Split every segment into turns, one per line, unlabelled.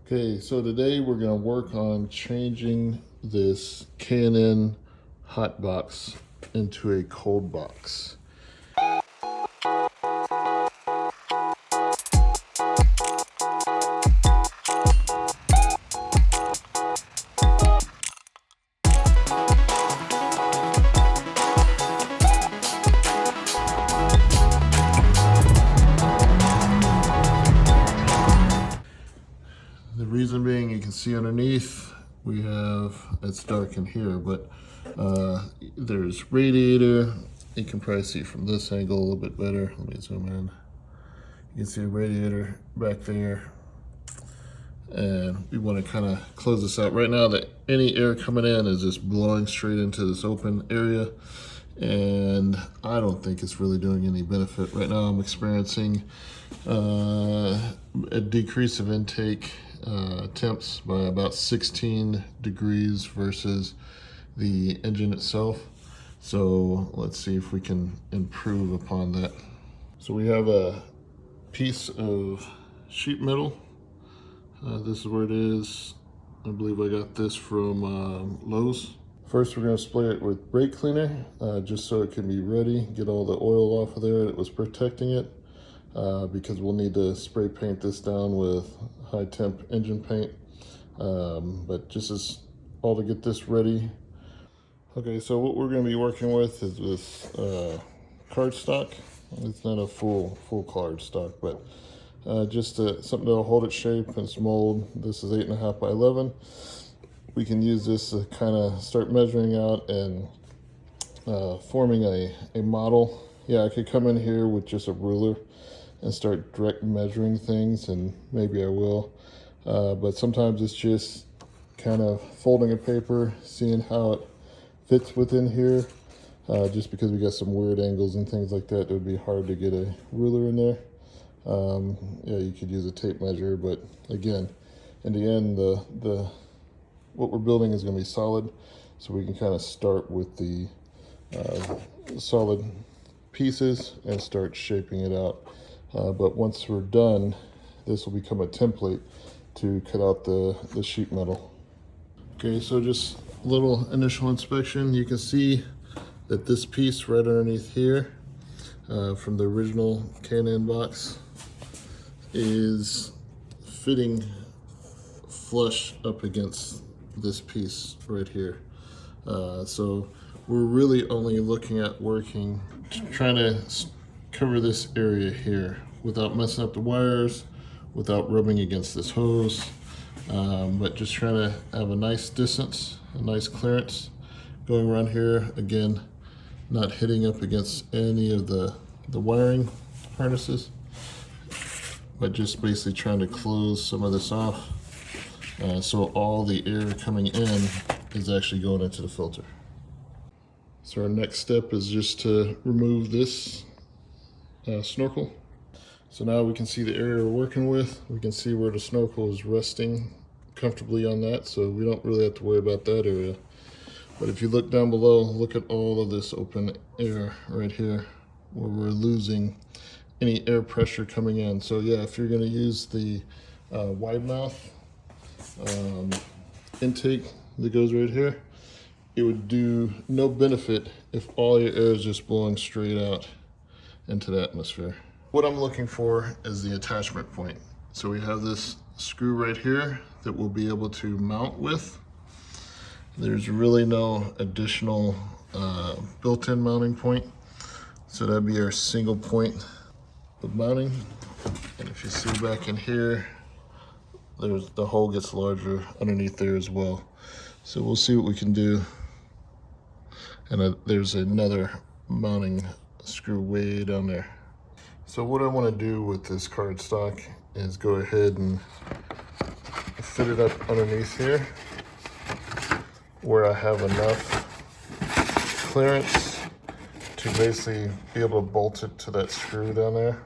Okay, so today we're going to work on changing this K&N hot box into a cold box. The reason being, you can see underneath, we have, it's dark in here, but there's radiator. You can probably see from this angle a little bit better. Let me zoom in. You can see a radiator back there. And we want to kind of close this out. Right now, that any air coming in is just blowing straight into this open area. And I don't think it's really doing any benefit. Right now I'm experiencing a decrease of intake temps by about 16 degrees versus the engine itself. So let's see if we can improve upon that. So we have a piece of sheet metal. This is where it is. I believe I got this from Lowe's. First, we're going to spray it with brake cleaner, just so it can be ready, get all the oil off of there that was protecting it, because we'll need to spray paint this down with high temp engine paint. But just as all to get this ready. Okay, so what we're going to be working with is this cardstock. It's not a full cardstock, but just something to hold its shape and its mold. This is 8.5 by 11. We can use this to kind of start measuring out and forming a model. Yeah, I could come in here with just a ruler and start direct measuring things, and maybe I will. But sometimes it's just kind of folding a paper, seeing how it fits within here. Just because we got some weird angles and things like that, it would be hard to get a ruler in there. Yeah, you could use a tape measure, but again, in the end, what we're building is going to be solid, so we can kind of start with the solid pieces and start shaping it out. But once we're done, this will become a template to cut out the sheet metal. Okay, so just a little initial inspection. You can see that this piece right underneath here from the original K&N box is fitting flush up against this piece right here. So we're really only looking at trying to cover this area here without messing up the wires, without rubbing against this hose, but just trying to have a nice distance, a nice clearance going around here. Again, not hitting up against any of the wiring harnesses, but just basically trying to close some of this off. So all the air coming in is actually going into the filter. So our next step is just to remove this snorkel. So now we can see the area we're working with. We can see where the snorkel is resting comfortably on that, so we don't really have to worry about that area. But if you look down below, look at all of this open air right here where we're losing any air pressure coming in. So yeah, if you're going to use the wide mouth intake that goes right here, it would do no benefit if all your air is just blowing straight out into the atmosphere. What I'm looking for is the attachment point. So we have this screw right here that we'll be able to mount with. There's really no additional built-in mounting point, so that'd be our single point of mounting. And if you see back in here, the hole gets larger underneath there as well. So we'll see what we can do. And there's another mounting screw way down there. So what I want to do with this cardstock is go ahead and fit it up underneath here where I have enough clearance to basically be able to bolt it to that screw down there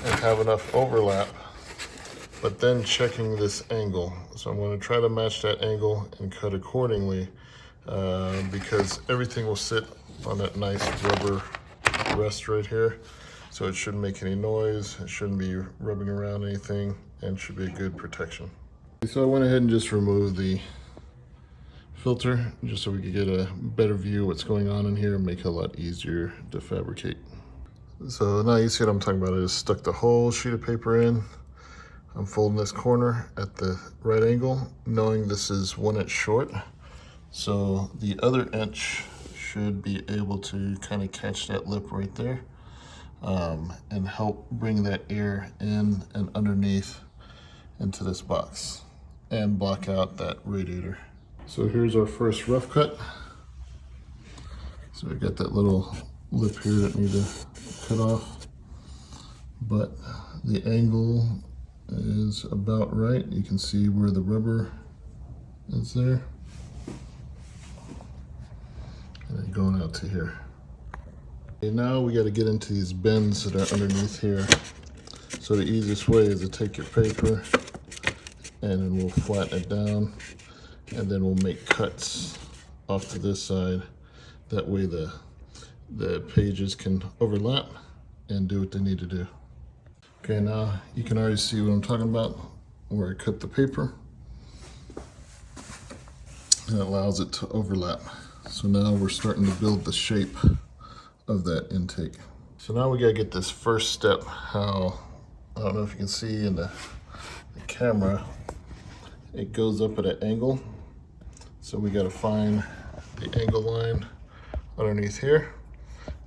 and have enough overlap, but then checking this angle. So I'm going to try to match that angle and cut accordingly, because everything will sit on that nice rubber rest right here. So it shouldn't make any noise, it shouldn't be rubbing around anything, and should be a good protection. So I went ahead and just removed the filter just so we could get a better view of what's going on in here and make it a lot easier to fabricate. So now you see what I'm talking about. I just stuck the whole sheet of paper in. I'm folding this corner at the right angle, knowing this is 1 inch short. So the other inch should be able to kind of catch that lip right there and help bring that air in and underneath into this box and block out that radiator. So here's our first rough cut. So I got that little lip here that I need to cut off, but the angle is about right. You can see where the rubber is there. And then going out to here. Okay, now we got to get into these bends that are underneath here. So the easiest way is to take your paper and then we'll flatten it down, and then we'll make cuts off to this side. That way the pages can overlap and do what they need to do. Okay, now you can already see what I'm talking about, where I cut the paper. And it allows it to overlap. So now we're starting to build the shape of that intake. So now we gotta get this first step, how, I don't know if you can see in the camera, it goes up at an angle. So we gotta find the angle line underneath here.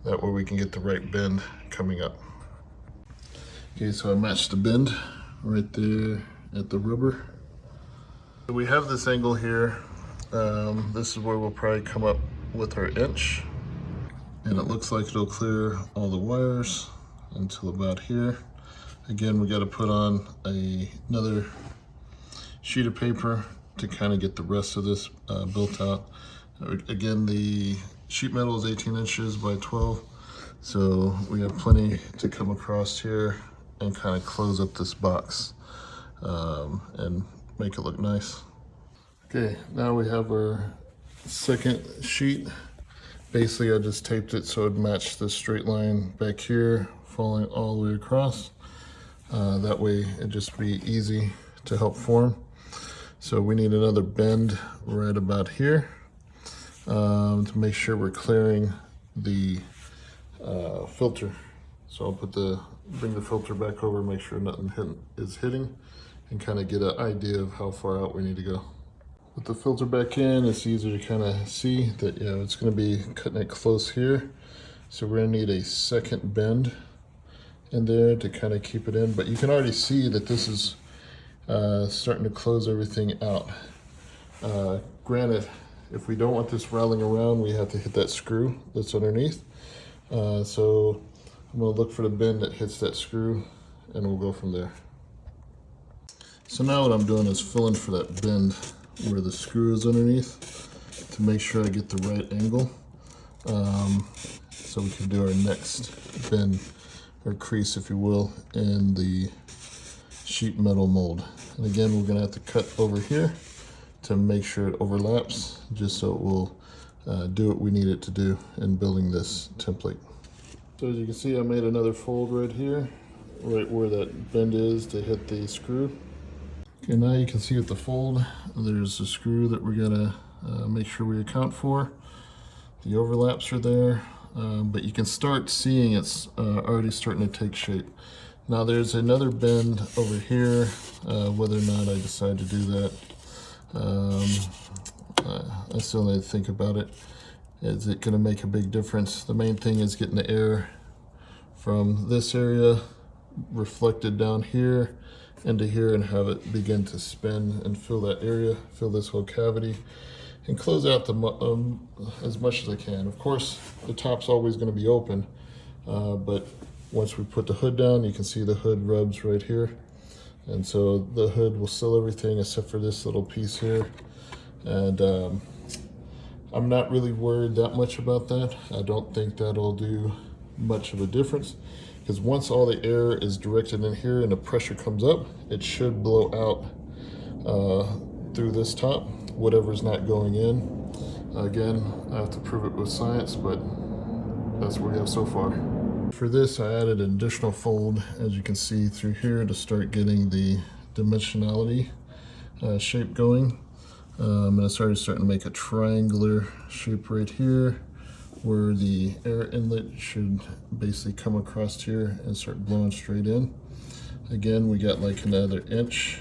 That way we can get the right bend coming up. Okay, so I matched the bend right there at the rubber. So we have this angle here. This is where we'll probably come up with our inch. And it looks like it'll clear all the wires until about here. Again, we gotta put on another sheet of paper to kind of get the rest of this built out. Again, the sheet metal is 18 inches by 12. So we have plenty to come across here and kind of close up this box and make it look nice. Okay, now we have our second sheet. Basically, I just taped it so it matched the straight line back here, falling all the way across. That way it'd just be easy to help form. So we need another bend right about here to make sure we're clearing the filter. So I'll bring the filter back over, make sure nothing is hitting, and kind of get an idea of how far out we need to go. With the filter back in, it's easier to kind of see that, you know, it's going to be cutting it close here. So we're going to need a second bend in there to kind of keep it in. But you can already see that this is starting to close everything out. Granted, if we don't want this rattling around, we have to hit that screw that's underneath. So I'm going to look for the bend that hits that screw, and we'll go from there. So now what I'm doing is filling for that bend where the screw is underneath to make sure I get the right angle, so we can do our next bend or crease, if you will, in the sheet metal mold. And again, we're going to have to cut over here to make sure it overlaps, just so it will do what we need it to do in building this template. So as you can see, I made another fold right here, right where that bend is to hit the screw. Okay, now you can see at the fold, there's a screw that we're gonna make sure we account for. The overlaps are there, but you can start seeing it's already starting to take shape. Now there's another bend over here, whether or not I decide to do that. I still need to think about it. Is it gonna make a big difference? The main thing is getting the air from this area reflected down here into here and have it begin to spin and fill that area, fill this whole cavity, and close out as much as I can. Of course, the top's always going to be open, but once we put the hood down, you can see the hood rubs right here. And so the hood will seal everything except for this little piece here. And I'm not really worried that much about that. I don't think that'll do much of a difference, because once all the air is directed in here and the pressure comes up, it should blow out through this top, whatever's not going in. Again, I have to prove it with science, but that's what we have so far. For this, I added an additional fold, as you can see through here, to start getting the dimensionality shape going. And it's already starting to make a triangular shape right here, where the air inlet should basically come across here and start blowing straight in. Again, we got like another inch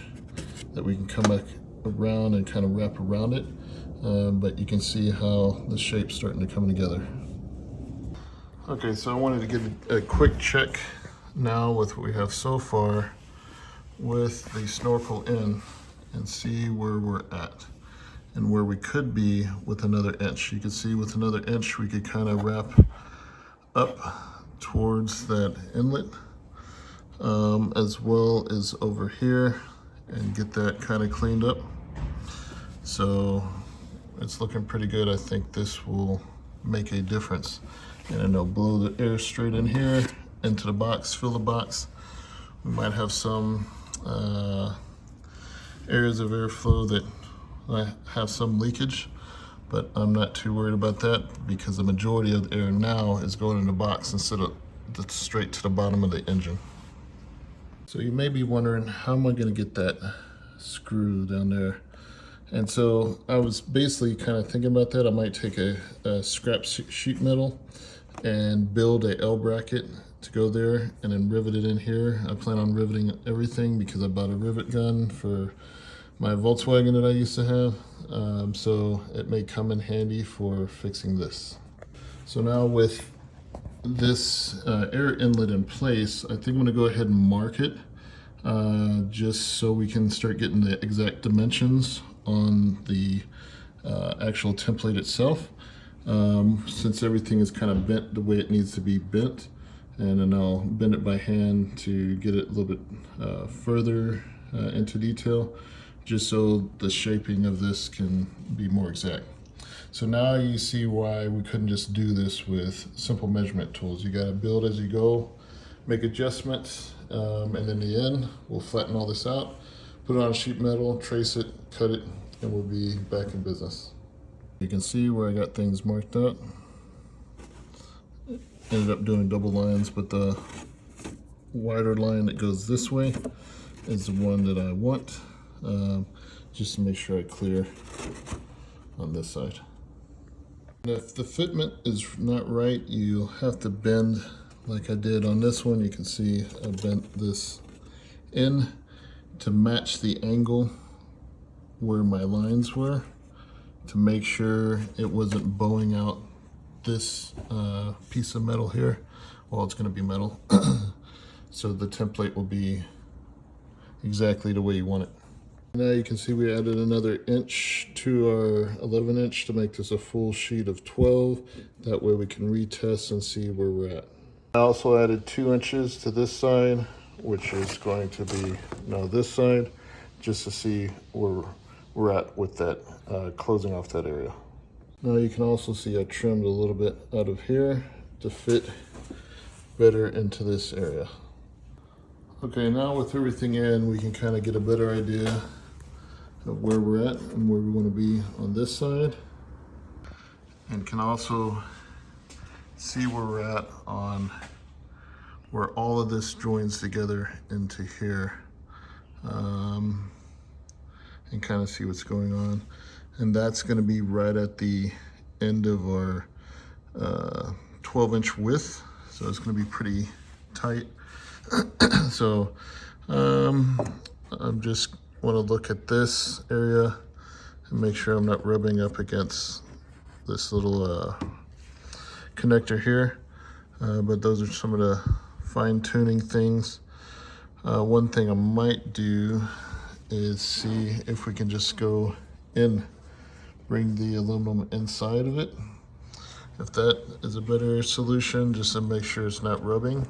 that we can come back around and kind of wrap around it. But you can see how the shape's starting to come together. Okay, so I wanted to give a quick check now with what we have so far with the snorkel in and see where we're at and where we could be with another inch. You can see with another inch we could kind of wrap up towards that inlet, as well as over here, and get that kind of cleaned up. So it's looking pretty good. I think this will make a difference. And then it'll blow the air straight in here into the box, fill the box. We might have some areas of airflow that have some leakage, but I'm not too worried about that because the majority of the air now is going in the box instead of straight to the bottom of the engine. So you may be wondering, how am I going to get that screw down there? And so I was basically kind of thinking about that. I might take a scrap sheet metal and build a L bracket to go there and then rivet it in here. I plan on riveting everything because I bought a rivet gun for my Volkswagen that I used to have. So it may come in handy for fixing this. So now with this air inlet in place, I think I'm gonna go ahead and mark it just so we can start getting the exact dimensions on the actual template itself. Since everything is kind of bent the way it needs to be bent, and then I'll bend it by hand to get it a little bit further into detail, just so the shaping of this can be more exact. So now you see why we couldn't just do this with simple measurement tools. You got to build as you go, make adjustments, and in the end we'll flatten all this out, put it on sheet metal, trace it, cut it, and we'll be back in business. You can see where I got things marked out. Ended up doing double lines, but the wider line that goes this way is the one that I want, just to make sure I clear on this side. And if the fitment is not right, you'll have to bend like I did on this one. You can see I bent this in to match the angle where my lines were, to make sure it wasn't bowing out this piece of metal here. Well, it's going to be metal. So the template will be exactly the way you want it. Now you can see we added another inch to our 11 inch to make this a full sheet of 12. That way we can retest and see where we're at. I also added 2 inches to this side, which is going to be now this side, just to see where we're at with that, closing off that area. Now you can also see I trimmed a little bit out of here to fit better into this area. Okay, now with everything in, we can kind of get a better idea of where we're at and where we want to be on this side, and can also see where we're at on where all of this joins together into here, and kind of see what's going on. And that's going to be right at the end of our 12-inch width, so it's going to be pretty tight. So I'm just want to look at this area and make sure I'm not rubbing up against this little connector here, but those are some of the fine-tuning things. One thing I might do is see if we can just go in, bring the aluminum inside of it, if that is a better solution, just to make sure it's not rubbing.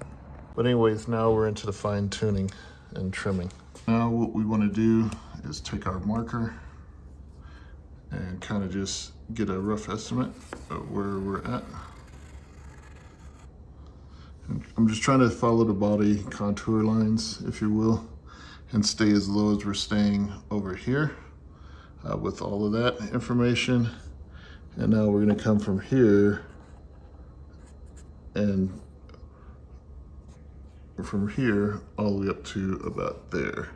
But anyways, now we're into the fine-tuning and trimming. Now what we want to do is take our marker and kind of just get a rough estimate of where we're at. And I'm just trying to follow the body contour lines, if you will, and stay as low as we're staying over here with all of that information. And now we're going to come from here and from here all the way up to about there.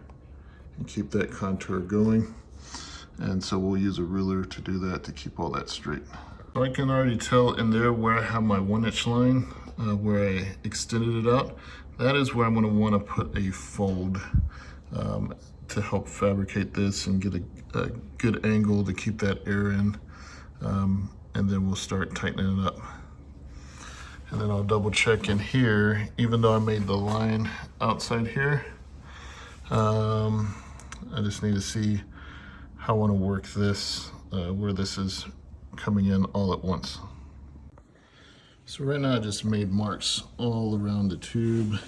And keep that contour going. And so we'll use a ruler to do that to keep all that straight. I can already tell in there where I have my 1-inch line, where I extended it out. That is where I'm going to want to put a fold to help fabricate this and get a good angle to keep that air in. And then we'll start tightening it up. And then I'll double check in here, even though I made the line outside here. I just need to see how I want to work this, where this is coming in all at once. So right now I just made marks all around the tube,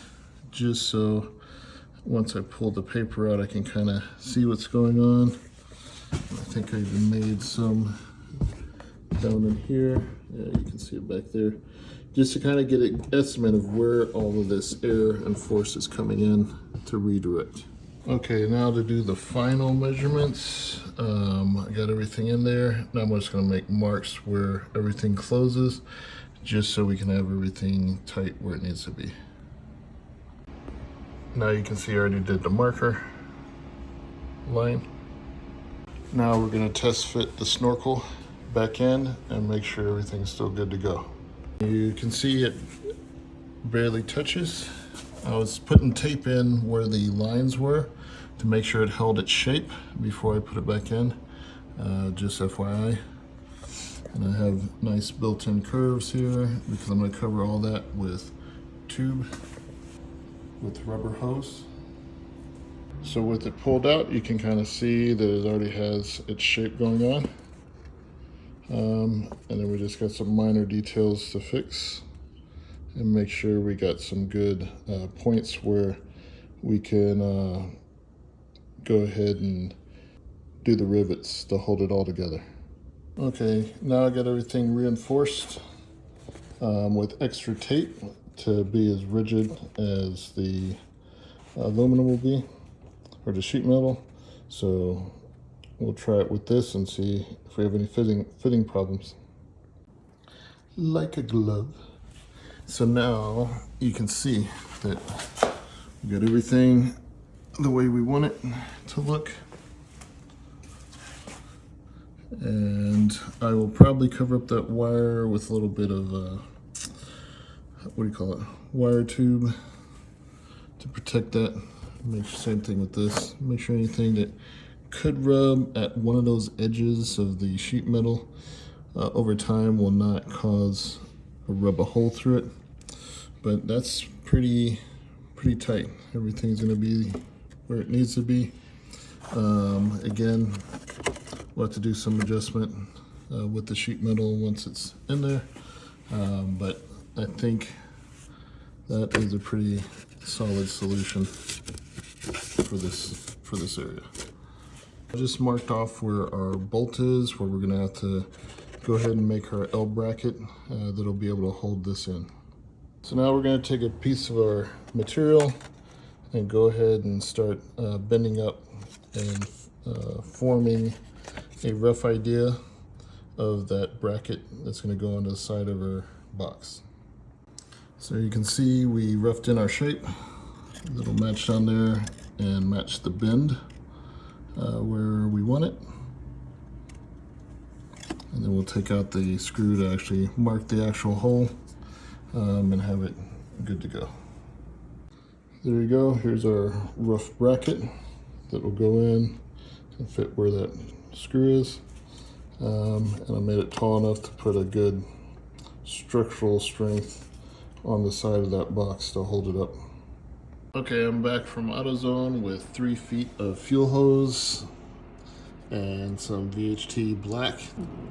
just so once I pull the paper out I can kind of see what's going on. I think I even made some down in here. Yeah, you can see it back there. Just to kind of get an estimate of where all of this air and force is coming in to redirect. Okay, now to do the final measurements. I got everything in there. Now I'm just going to make marks where everything closes, just so we can have everything tight where it needs to be. Now you can see I already did the marker line. Now we're going to test fit the snorkel back in and make sure everything's still good to go. You can see it barely touches. I was putting tape in where the lines were to make sure it held its shape before I put it back in, just FYI. And I have nice built-in curves here because I'm going to cover all that with tube with rubber hose. So with it pulled out, you can kind of see that it already has its shape going on. And then we just got some minor details to fix and make sure we got some good points where we can go ahead and do the rivets to hold it all together. Okay, now I got everything reinforced with extra tape to be as rigid as the aluminum will be, or the sheet metal. So we'll try it with this and see if we have any fitting problems. Like a glove. So now you can see that we got everything the way we want it to look. And I will probably cover up that wire with a little bit of, what do you call it? Wire tube to protect that. Make same thing with this. Make sure anything that could rub at one of those edges of the sheet metal over time will not cause or rub a hole through it. But that's pretty tight. Everything's going to be where it needs to be. Again, we'll have to do some adjustment with the sheet metal once it's in there. But I think that is a pretty solid solution for this area. I just marked off where our bolt is, where we're going to have to go ahead and make our L bracket that'll be able to hold this in. So now we're going to take a piece of our material and go ahead and start bending up and forming a rough idea of that bracket that's going to go on the side of our box. So you can see we roughed in our shape. It'll match down there and match the bend where we want it. And then we'll take out the screw to actually mark the actual hole and have it good to go. There you go. Here's our rough bracket that will go in and fit where that screw is. And I made it tall enough to put a good structural strength on the side of that box to hold it up. Okay, I'm back from AutoZone with 3 feet of fuel hose and some VHT black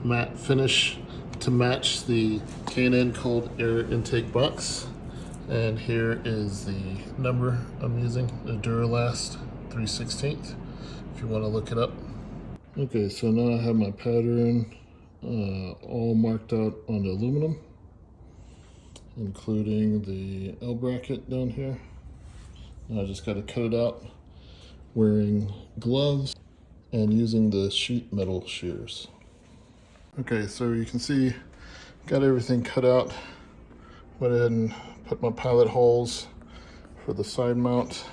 matte finish to match the K&N cold air intake box. And here is the number I'm using, the Duralast 3/16, if you want to look it up. Okay, so now I have my pattern all marked out on the aluminum, including the L bracket down here. Now I just got to cut it out wearing gloves and using the sheet metal shears. Okay, so you can see got everything cut out. Went ahead and put my pilot holes for the side mount.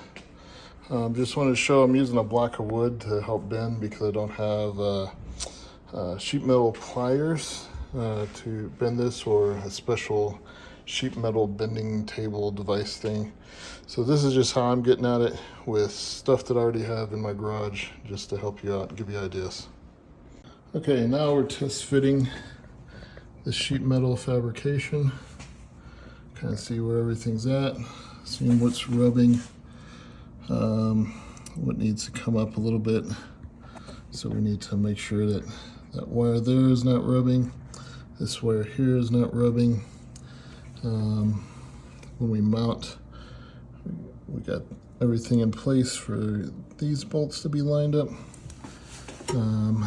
Just wanted to show I'm using a block of wood to help bend because I don't have sheet metal pliers to bend this, or a special sheet metal bending table device thing. So this is just how I'm getting at it with stuff that I already have in my garage, just to help you out and give you ideas. Okay, now we're test fitting the sheet metal fabrication. Kind of see where everything's at, seeing what's rubbing, what needs to come up a little bit. So we need to make sure that that wire there is not rubbing, this wire here is not rubbing. When we mount, we got everything in place for these bolts to be lined up. And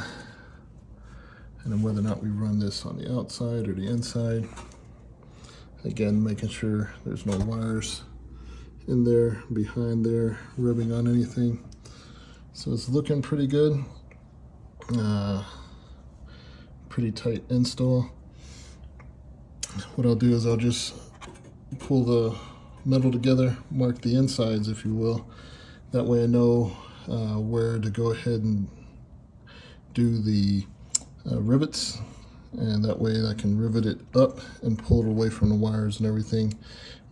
then whether or not we run this on the outside or the inside. Again, making sure there's no wires in there, behind there, rubbing on anything. So it's looking pretty good. Pretty tight install. What I'll do is I'll just pull the metal together, mark the insides, if you will. That way I know where to go ahead and do the rivets, and that way I can rivet it up and pull it away from the wires and everything.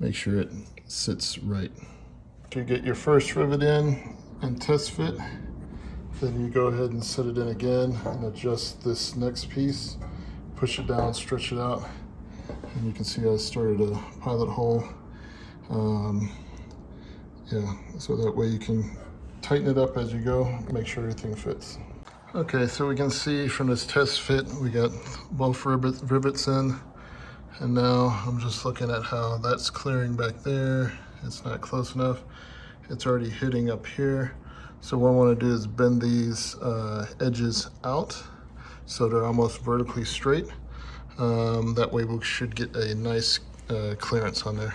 Make sure it sits right. After you get your first rivet in and test fit, then you go ahead and set it in again and adjust this next piece. Push it down, stretch it out, and you can see I started a pilot hole. Yeah, so that way you can tighten it up as you go, make sure everything fits. Okay, so we can see from this test fit, we got both rivets in, and now I'm just looking at how that's clearing back there. It's not close enough. It's already hitting up here. So what I want to do is bend these edges out so they're almost vertically straight. That way we should get a nice clearance on there.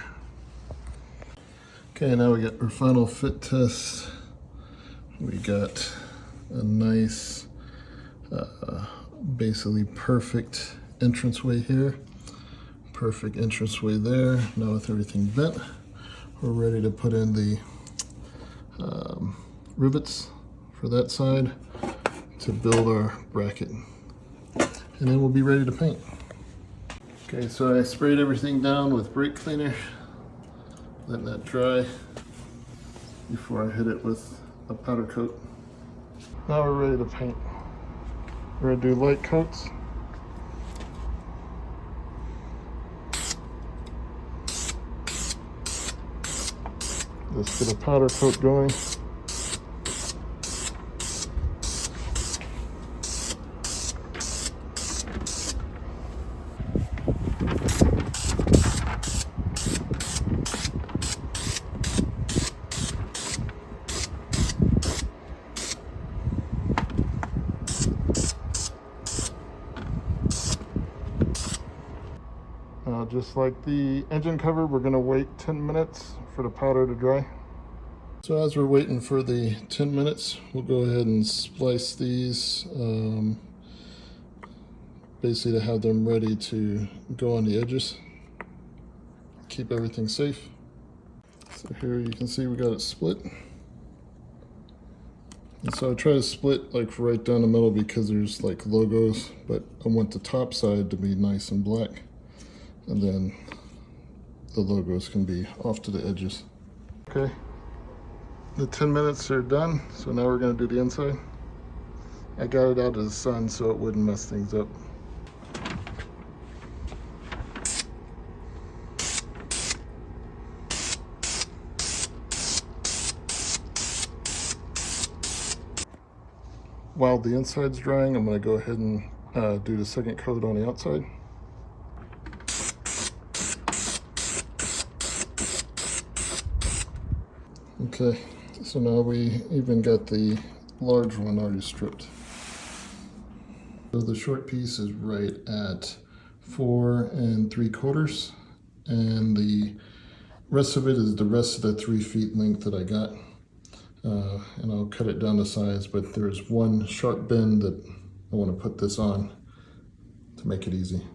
Okay, now we got our final fit test. We got a nice, basically perfect entranceway here. Perfect entranceway there. Now with everything bent, we're ready to put in the rivets for that side to build our bracket. And then we'll be ready to paint. Okay, so I sprayed everything down with brake cleaner, letting that dry before I hit it with a powder coat. Now we're ready to paint. We're gonna do light coats. Let's get a powder coat going. Just like the engine cover, we're going to wait 10 minutes for the powder to dry. So as we're waiting for the 10 minutes, we'll go ahead and splice these, basically to have them ready to go on the edges. Keep everything safe. So here you can see we got it split. And so I try to split like right down the middle because there's like logos, but I want the top side to be nice and black. And then the logos can be off to the edges. Okay, the 10 minutes are done, so now we're going to do the inside. I got it out of the sun so it wouldn't mess things up. While the inside's drying, I'm going to go ahead and do the second coat on the outside. Okay, so now we even got the large one already stripped. So the short piece is right at 4 3/4, and the rest of it is the rest of the 3 feet length that I got. And I'll cut it down to size, but there's one sharp bend that I want to put this on to make it easy.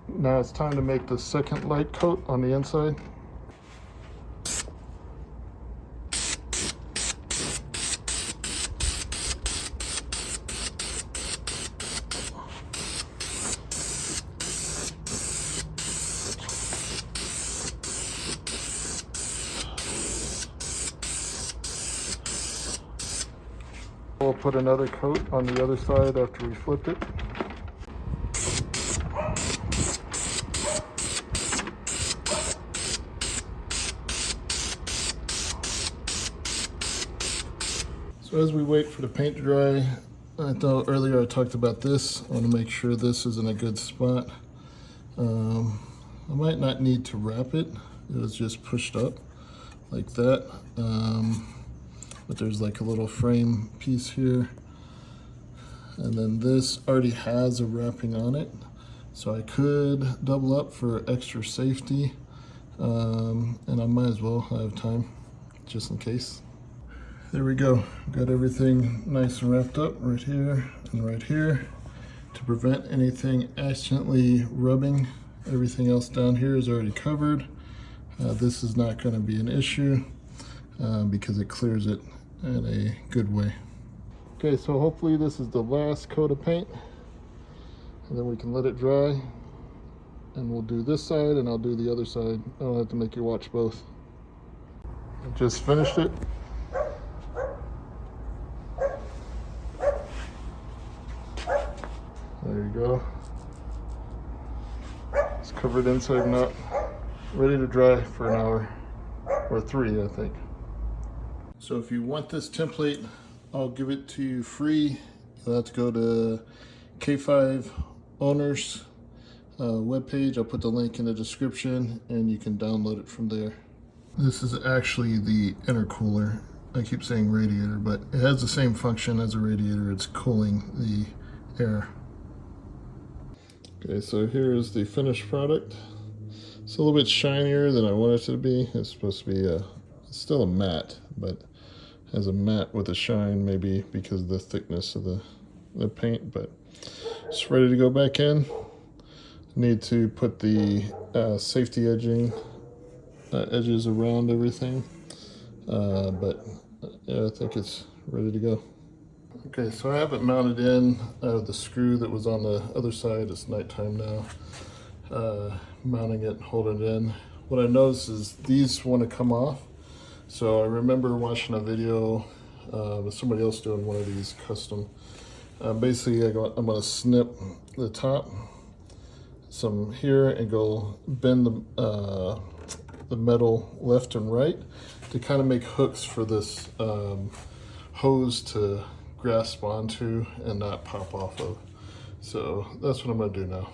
Now it's time to make the second light coat on the inside. We'll put another coat on the other side after we flipped it. So as we wait for the paint to dry, I thought earlier I talked about this. I want to make sure this is in a good spot. I might not need to wrap it. It was just pushed up like that. But there's like a little frame piece here. And then this already has a wrapping on it. So I could double up for extra safety. And I might as well have time just in case. There we go. Got everything nice and wrapped up right here and right here to prevent anything accidentally rubbing. Everything else down here is already covered. This is not going to be an issue because it clears it in a good way. Okay, so hopefully this is the last coat of paint, and then we can let it dry, and we'll do this side and I'll do the other side. I don't have to make you watch both. I just finished it. There you go. It's covered inside and out, ready to dry for an hour or 3, I think. So if you want this template, I'll give it to you free. You'll have to go to K5 Owners webpage. I'll put the link in the description and you can download it from there. This is actually the intercooler. I keep saying radiator, but it has the same function as a radiator. It's cooling the air. Okay, so here is the finished product. It's a little bit shinier than I want it to be. It's supposed to be it's still a matte, but has a matte with a shine, maybe because of the thickness of the paint, but it's ready to go back in. Need to put the safety edges around everything, but yeah, I think it's ready to go. Okay, so I have it mounted in. The screw that was on the other side, it's nighttime now. Mounting it, holding it in. What I noticed is these want to come off. So I remember watching a video with somebody else doing one of these custom. Basically, I'm going to snip the top some here and go bend the metal left and right to kind of make hooks for this hose to grasp onto and not pop off of. So that's what I'm going to do now.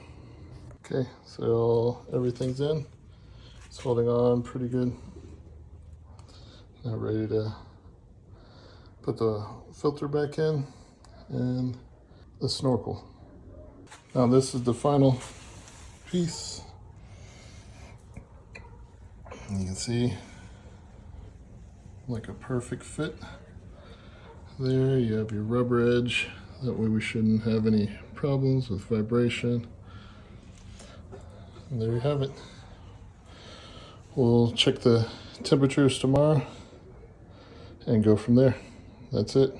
Okay, so everything's in. It's holding on pretty good. Now ready to put the filter back in and the snorkel. Now this is the final piece. You can see like a perfect fit. There you have your rubber edge. That way we shouldn't have any problems with vibration. And there you have it. We'll check the temperatures tomorrow and go from there. That's it.